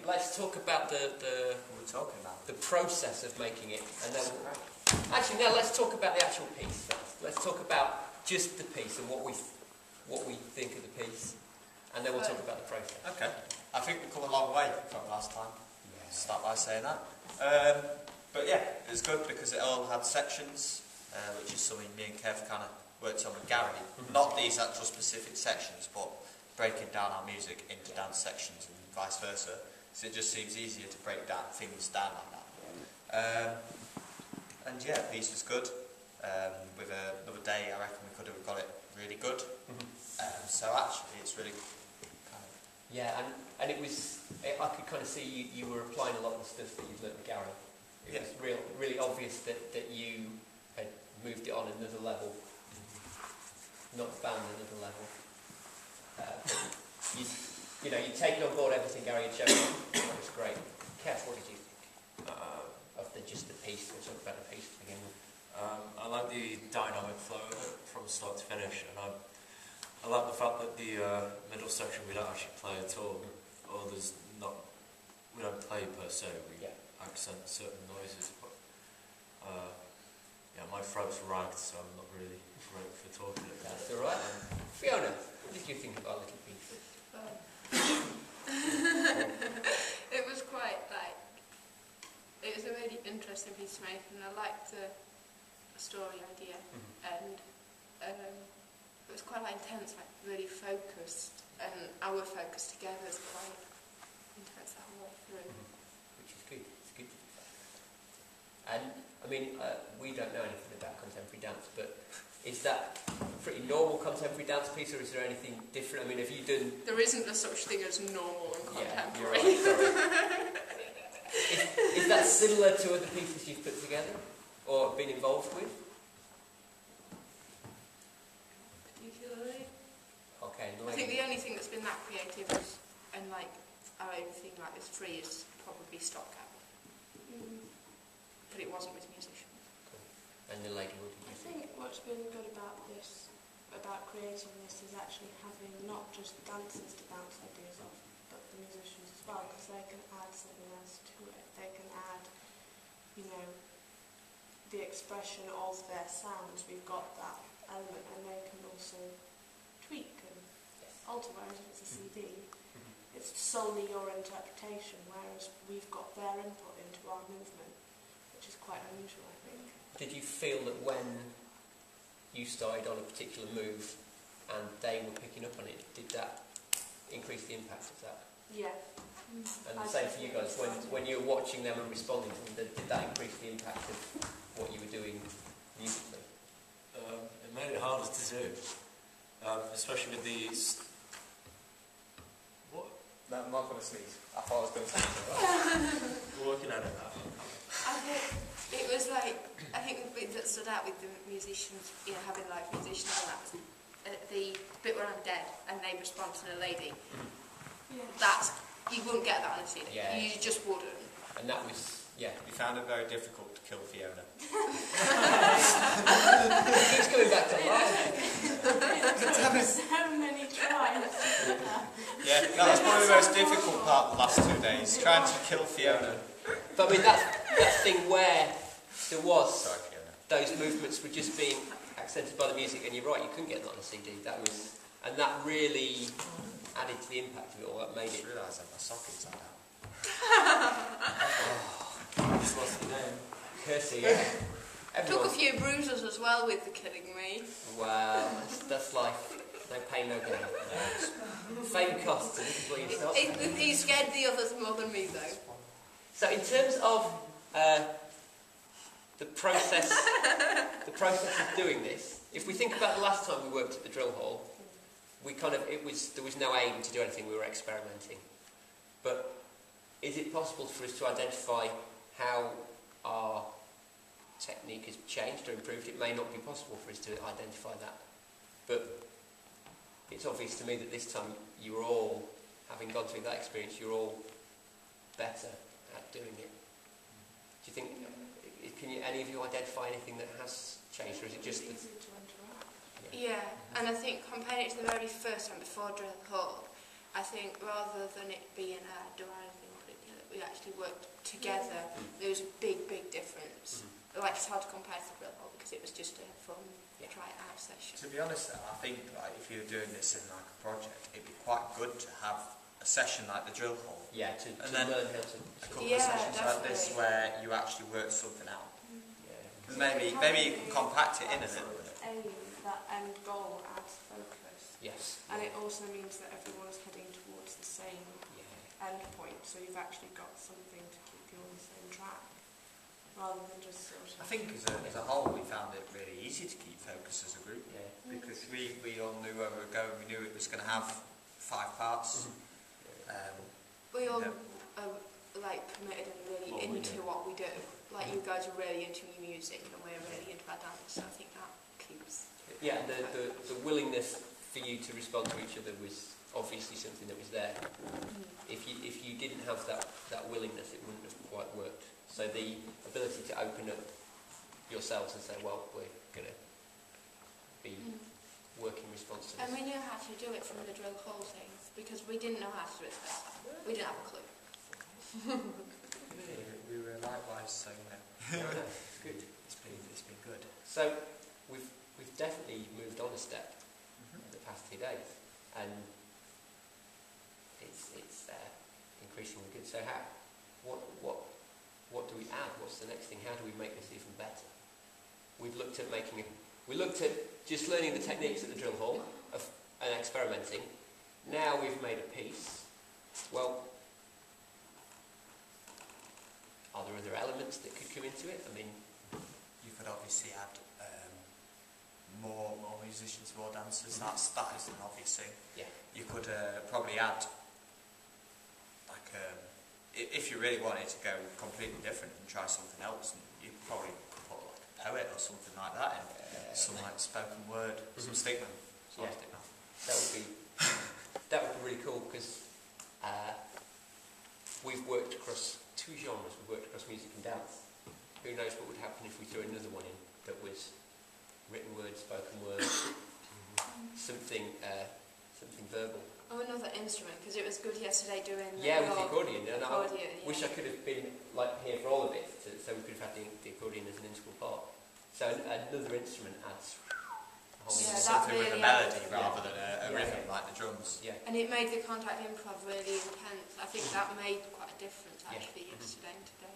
let's talk about the process of making it, and then actually now let's talk about the actual piece first. Let's talk about just the piece and what we think of the piece, and then we'll talk about the process. Okay. I think we've come a long way from last time. Yeah. Start by saying that. But yeah, it was good because it all had sections, which is something me and Kev kind of worked on with Gary. Not these actual specific sections, but breaking down our music into dance sections and vice versa. So it just seems easier to break down things down like that. And yeah, the piece was good. With another day, I reckon we could have got it really good. So actually, it's really kind of... Yeah, and it was... I could kind of see you were applying a lot of the stuff that you'd learnt with Gary. It was really obvious that you had moved it on another level, not found another level. You'd taken on board everything Gary had shown you. That was great. Kev, what did you think of just the piece? We'll talk about the piece to begin with. I like the dynamic flow of it from start to finish, and I like the fact that the middle section we don't actually play at all, or we don't play per se, we accent certain noises, but yeah, my throat's ragged, so I'm not really great for talking about it. That's alright. Fiona, what did you think of our little piece? It was quite it was a really interesting piece to make, and I liked the story idea, and it was quite intense, really focused, and our focus together is quite intense the whole way through. Which is good, it's good. And, I mean, we don't know anything about contemporary dance, but is that a pretty normal contemporary dance piece, or is there anything different? I mean, have you done... There isn't a such thing as normal and contemporary. Yeah, you're right, sorry. Is that similar to other pieces you've put together, or been involved with? Particularly? Okay, I think the only thing that's been that creative is, and our own thing like this free is probably Stopgap. But it wasn't with musicians. Cool. And Naledi, what did you think? I think what's been good about creating this is actually having not just dancers to bounce ideas off, but the musicians as well, because they can add something else to it. They can add, the expression of their sounds. We've got that element, and they can also tweak and alter, whereas if it's a CD, it's solely your interpretation, whereas we've got their input into our movement, which is quite unusual, I think. Did you feel that when you started on a particular move and they were picking up on it, did that increase the impact of that? Yeah. And the same for you guys, when you were watching them and responding to them, did that increase the impact of what you were doing musically? It made it harder to do, especially with these... What? No, I'm not going to sneeze. I thought I was going to sneeze. We're working at it now. I think it was I think the bit that stood out with the musicians, having live musicians and that, was the bit where I'm dead and they respond to Naledi. You wouldn't get that on a CD. Yeah. You just wouldn't. And that was, We found it very difficult to kill Fiona. He's going back to life. So many tries. Yeah, that was probably the most difficult part of the last 2 days, trying to kill Fiona. But I mean, that thing where there was, Sorry, Fiona. those movements were just being accented by the music, and you're right, you couldn't get that on a CD. And that really added to the impact of it all. That made I it. just realised that my sockets are down. Just lost the name. Cursey, yeah. Took a few bruises as well with the Killing Me. Wow, that's life. No pain, no gain. Fame costs, and this is where you stop. He scared the others more than me, though. So in terms of the process of doing this, if we think about the last time we worked at the drill hall, there was no aim to do anything, we were experimenting. But is it possible for us to identify how our technique has changed or improved? It may not be possible for us to identify that. But it's obvious to me that this time you were all, having gone through that experience, you're all better at doing it. Do you think, can any of you identify anything that has changed, or is it just that... Yeah, and I think comparing it to the very first time before drill hall, I think rather than it being do anything, put it we actually worked together, there was a big, big difference. Like, it's hard to compare to the drill hole because it was just a fun, try it out session. To be honest, though, I think like if you're doing this in like a project, it'd be quite good to have a session like the drill hole. Yeah, to then learn how to... A couple of sessions like this where you actually work something out. Yeah. Maybe you can compact it in a little bit. That end goal adds focus. Yes. And it also means that everyone's heading towards the same end point, so you've actually got something to keep you on the same track, rather than just sort of... I think as a whole we found it really easy to keep focus as a group, because we all knew where we were going, we knew it was going to have 5 parts. We all are like committed and really into what we do. Like, you guys are really into your music and we're really into our dance, so I think that keeps... Yeah, the willingness for you to respond to each other was obviously something that was there. If you didn't have that willingness, it wouldn't have quite worked. So the ability to open up yourselves and say, well, we're going to be working response to this. And we knew how to do it from the drill hole thing, because we didn't know how to do it first. We didn't have a clue. We were likewise, so It's good. It's been good. So we've definitely moved on a step the past 2 days, and it's increasingly good. So what do we add? What's the next thing? How do we make this even better? We looked at just learning the techniques at the drill hall and experimenting. Now we've made a piece. Well, are there other elements that could come into it? I mean, you could obviously add more musicians, more dancers. That is an obvious thing. Yeah. You could probably add, like, if you really wanted to go completely different and try something else, you probably could put like a poet or something like that in. Some like spoken word, some stigma. That would be really cool, because we've worked across 2 genres. We've worked across music and dance. Who knows what would happen if we threw another one in that was written word, spoken word, something verbal. Oh, another instrument, because it was good yesterday doing With the accordion. And accordion, I wish I could have been like here for all of it, so we could have had the accordion as an integral part. So another instrument adds a whole something with a melody rather than a rhythm like the drums. Yeah. And it made the contact improv really intense. I think that made quite a difference actually yesterday and today.